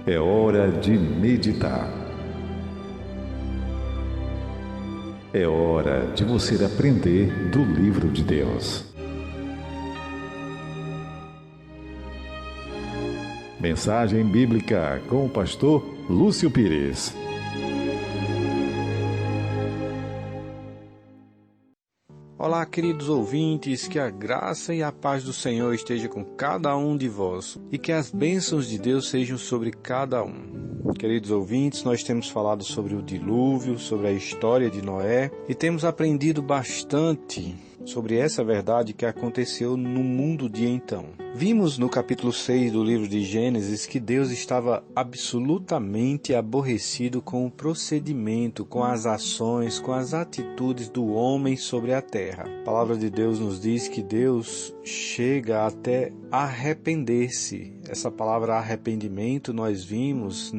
É hora de meditar. É hora de você aprender do livro de Deus. Mensagem bíblica com o pastor Lúcio Pires. Olá, queridos ouvintes, que a graça e a paz do Senhor esteja com cada um de vós e que as bênçãos de Deus sejam sobre cada um. Queridos ouvintes, nós temos falado sobre o dilúvio, sobre a história de Noé e temos aprendido bastante sobre essa verdade que aconteceu no mundo de então. Vimos no capítulo 6 do livro de Gênesis que Deus estava absolutamente aborrecido com o procedimento, com as ações, com as atitudes do homem sobre a terra. A palavra de Deus nos diz que Deus chega até arrepender-se. Essa palavra arrependimento nós vimos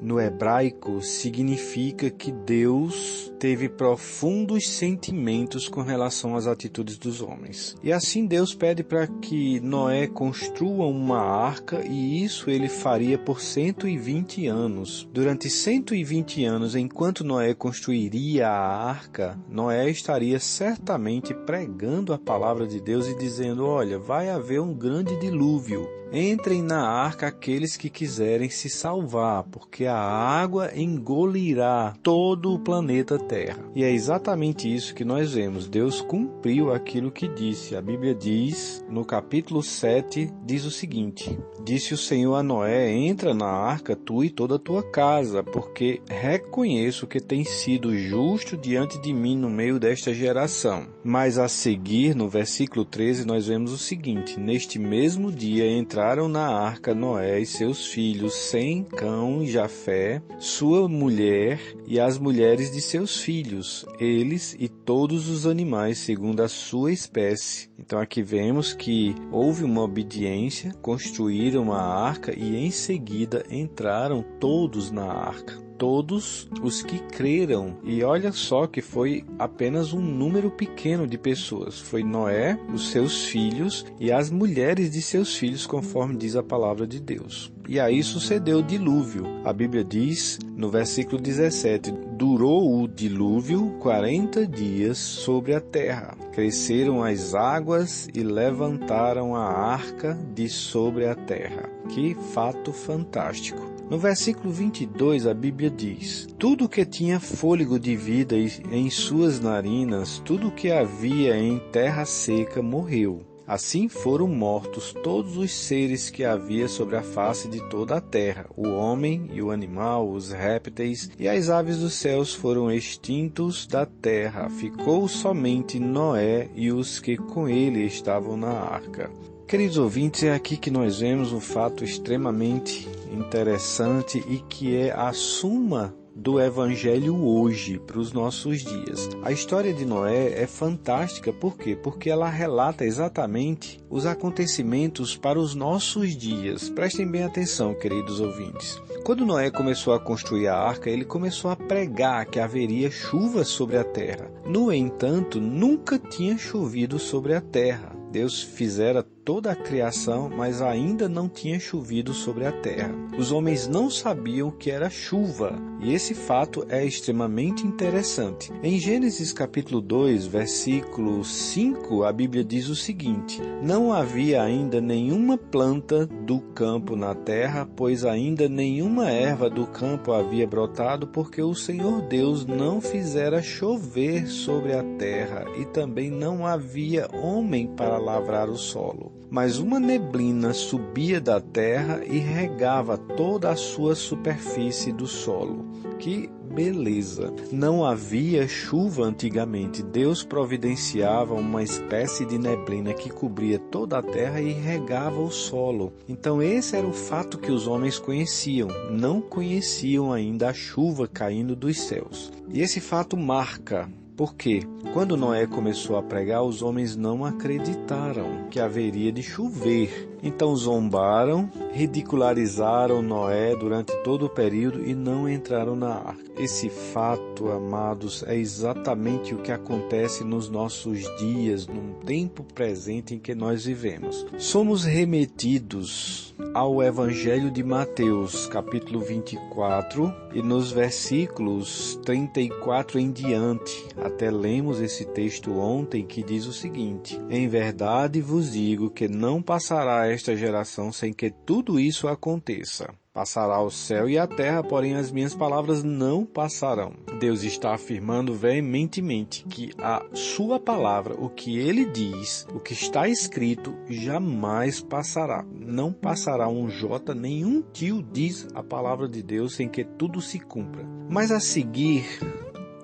no hebraico, significa que Deus teve profundos sentimentos com relação às atitudes dos homens. E assim Deus pede para que Noé construa uma arca, e isso ele faria por 120 anos. Durante 120 anos, enquanto Noé construiria a arca, Noé estaria certamente pregando a palavra de Deus e dizendo: olha, vai haver um grande dilúvio. Entrem na arca aqueles que quiserem se salvar, porque a água engolirá todo o planeta Terra. E é exatamente isso que nós vemos. Deus cumpriu aquilo que disse. A Bíblia diz, no capítulo 7, diz o seguinte: disse o Senhor a Noé: entra na arca, tu e toda a tua casa, porque reconheço que tens sido justo diante de mim no meio desta geração. Mas a seguir, no versículo 13, nós vemos o seguinte: neste mesmo dia entraram na arca Noé e seus filhos, Sem, Cão e Jafé, sua mulher e as mulheres de seus filhos, eles e todos os animais segundo a sua espécie. Então aqui vemos que houve uma obediência, construíram a arca e em seguida entraram todos na arca. Todos os que creram. E olha só que foi apenas um número pequeno de pessoas. Foi Noé, os seus filhos e as mulheres de seus filhos, conforme diz a palavra de Deus. E aí sucedeu o dilúvio. A Bíblia diz, no versículo 17, durou o dilúvio 40 dias sobre a terra. Cresceram as águas e levantaram a arca de sobre a terra. Que fato fantástico! No versículo 22, a Bíblia diz: tudo que tinha fôlego de vida em suas narinas, tudo que havia em terra seca, morreu. Assim foram mortos todos os seres que havia sobre a face de toda a terra. O homem e o animal, os répteis e as aves dos céus foram extintos da terra. Ficou somente Noé e os que com ele estavam na arca. Queridos ouvintes, é aqui que nós vemos um fato extremamente interessante e que é a suma do Evangelho hoje para os nossos dias. A história de Noé é fantástica, por quê? Porque ela relata exatamente os acontecimentos para os nossos dias. Prestem bem atenção, queridos ouvintes. Quando Noé começou a construir a arca, ele começou a pregar que haveria chuva sobre a terra. No entanto, nunca tinha chovido sobre a terra. Deus fizera toda a criação, mas ainda não tinha chovido sobre a terra. Os homens não sabiam o que era chuva, e esse fato é extremamente interessante. Em Gênesis capítulo 2, versículo 5, a Bíblia diz o seguinte: não havia ainda nenhuma planta do campo na terra, pois ainda nenhuma erva do campo havia brotado, porque o Senhor Deus não fizera chover sobre a terra, e também não havia homem para lavrar o solo. Mas uma neblina subia da terra e regava toda a sua superfície do solo. Que beleza! Não havia chuva antigamente. Deus providenciava uma espécie de neblina que cobria toda a terra e regava o solo. Então esse era o fato que os homens conheciam. Não conheciam ainda a chuva caindo dos céus. E esse fato marca. Por quê? Quando Noé começou a pregar, os homens não acreditaram que haveria de chover. Então zombaram, ridicularizaram Noé durante todo o período e não entraram na arca. Esse fato, amados, é exatamente o que acontece nos nossos dias, num tempo presente em que nós vivemos. Somos remetidos ao Evangelho de Mateus, capítulo 24, e nos versículos 34 em diante. Até lemos esse texto ontem, que diz o seguinte: Em verdade vos digo que não passará esta geração sem que tudo isso aconteça. Passará o céu e a terra, porém as minhas palavras não passarão. Deus está afirmando veementemente que a sua palavra, o que ele diz, o que está escrito, jamais passará. Não passará um jota, nenhum tio, diz a palavra de Deus, sem que tudo se cumpra. Mas a seguir,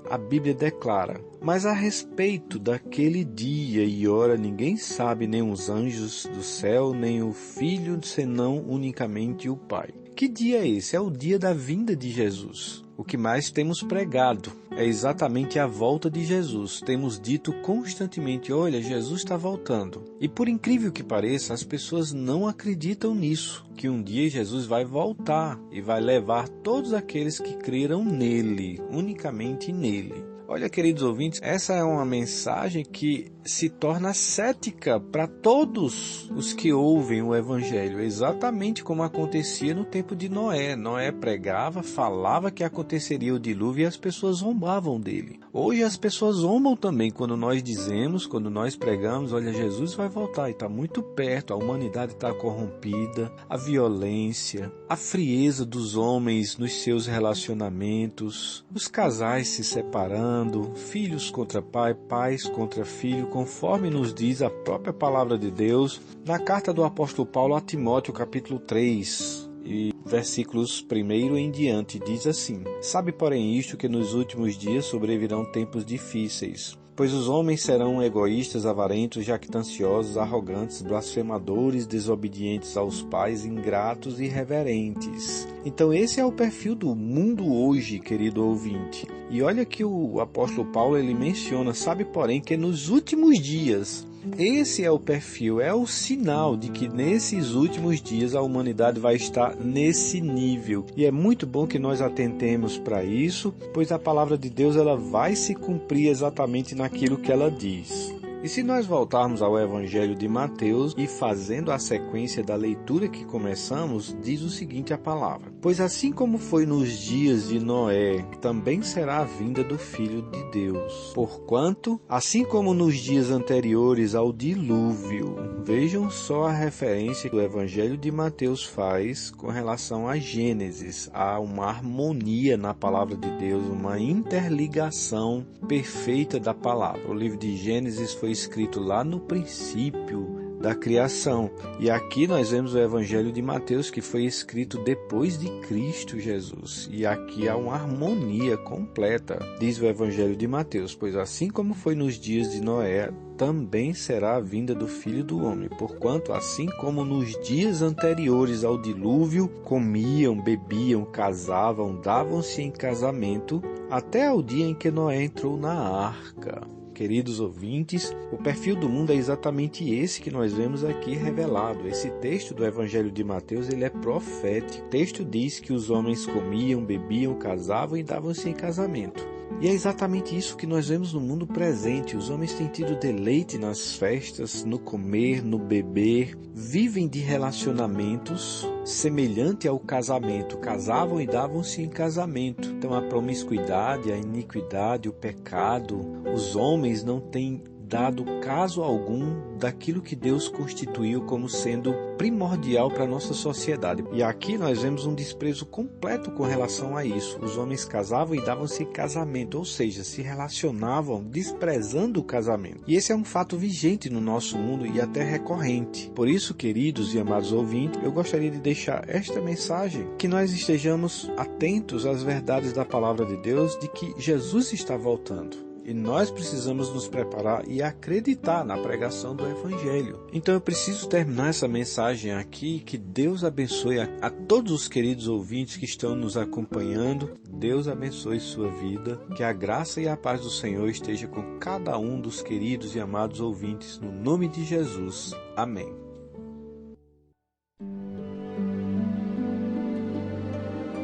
a Bíblia declara: mas a respeito daquele dia e hora ninguém sabe, nem os anjos do céu, nem o Filho, senão unicamente o Pai. Que dia é esse? É o dia da vinda de Jesus. O que mais temos pregado é exatamente a volta de Jesus. Temos dito constantemente: olha, Jesus está voltando. E por incrível que pareça, as pessoas não acreditam nisso, que um dia Jesus vai voltar e vai levar todos aqueles que creram nele, unicamente nele. Olha, queridos ouvintes, essa é uma mensagem que se torna cética para todos os que ouvem o Evangelho, exatamente como acontecia no tempo de Noé. Noé pregava, falava que aconteceria o dilúvio e as pessoas zombavam dele. Hoje as pessoas zombam também quando nós dizemos, quando nós pregamos: olha, Jesus vai voltar e está muito perto, a humanidade está corrompida, a violência, a frieza dos homens nos seus relacionamentos, os casais se separando, filhos contra pai, pais contra filho, conforme nos diz a própria palavra de Deus na carta do apóstolo Paulo a Timóteo, capítulo 3, e versículos 1 em diante, diz assim: Sabe, porém, isto, que nos últimos dias sobrevirão tempos difíceis. Pois os homens serão egoístas, avarentos, jactanciosos, arrogantes, blasfemadores, desobedientes aos pais, ingratos e irreverentes. Então esse é o perfil do mundo hoje, querido ouvinte. E olha que o apóstolo Paulo ele menciona: sabe, porém, que nos últimos dias. Esse é o perfil, é o sinal de que nesses últimos dias a humanidade vai estar nesse nível. E é muito bom que nós atentemos para isso, pois a palavra de Deus ela vai se cumprir exatamente naquilo que ela diz. E se nós voltarmos ao Evangelho de Mateus e fazendo a sequência da leitura que começamos, diz o seguinte a palavra: Pois assim como foi nos dias de Noé, também será a vinda do Filho de Deus. Porquanto, assim como nos dias anteriores ao dilúvio, vejam só a referência que o Evangelho de Mateus faz com relação a Gênesis. Há uma harmonia na palavra de Deus, uma interligação perfeita da palavra. O livro de Gênesis foi escrito lá no princípio da criação. E aqui nós vemos o Evangelho de Mateus, que foi escrito depois de Cristo Jesus. E aqui há uma harmonia completa. Diz o Evangelho de Mateus: Pois assim como foi nos dias de Noé, também será a vinda do Filho do Homem. Porquanto, assim como nos dias anteriores ao dilúvio, comiam, bebiam, casavam, davam-se em casamento, até o dia em que Noé entrou na arca. Queridos ouvintes, o perfil do mundo é exatamente esse que nós vemos aqui revelado. Esse texto do Evangelho de Mateus ele é profético. O texto diz que os homens comiam, bebiam, casavam e davam-se em casamento. E é exatamente isso que nós vemos no mundo presente. Os homens têm tido deleite nas festas, no comer, no beber, vivem de relacionamentos semelhante ao casamento. Casavam e davam-se em casamento. Então a promiscuidade, a iniquidade, o pecado, os homens não têm dado caso algum daquilo que Deus constituiu como sendo primordial para a nossa sociedade. E aqui nós vemos um desprezo completo com relação a isso. Os homens casavam e davam-se em casamento, ou seja, se relacionavam desprezando o casamento. E esse é um fato vigente no nosso mundo e até recorrente. Por isso, queridos e amados ouvintes, eu gostaria de deixar esta mensagem, que nós estejamos atentos às verdades da palavra de Deus, de que Jesus está voltando. E nós precisamos nos preparar e acreditar na pregação do Evangelho. Então eu preciso terminar essa mensagem aqui. Que Deus abençoe a todos os queridos ouvintes que estão nos acompanhando. Deus abençoe sua vida. Que a graça e a paz do Senhor esteja com cada um dos queridos e amados ouvintes. No nome de Jesus. Amém.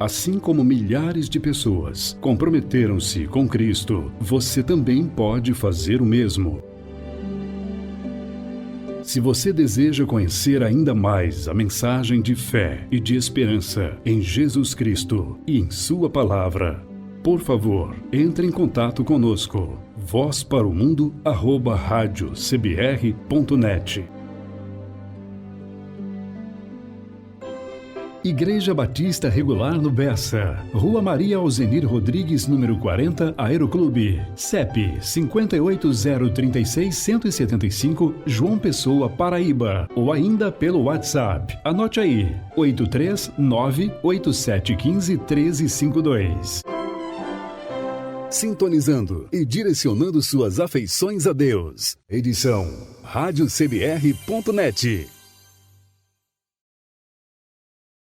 Assim como milhares de pessoas comprometeram-se com Cristo, você também pode fazer o mesmo. Se você deseja conhecer ainda mais a mensagem de fé e de esperança em Jesus Cristo e em Sua Palavra, por favor, entre em contato conosco. vozparomundo@radiocbr.net. Igreja Batista Regular no Bessa, Rua Maria Alzenir Rodrigues, número 40, Aeroclube, CEP 58036175, João Pessoa, Paraíba, ou ainda pelo WhatsApp. Anote aí, 839-8715-1352. Sintonizando e direcionando suas afeições a Deus. Edição radiocbr.net.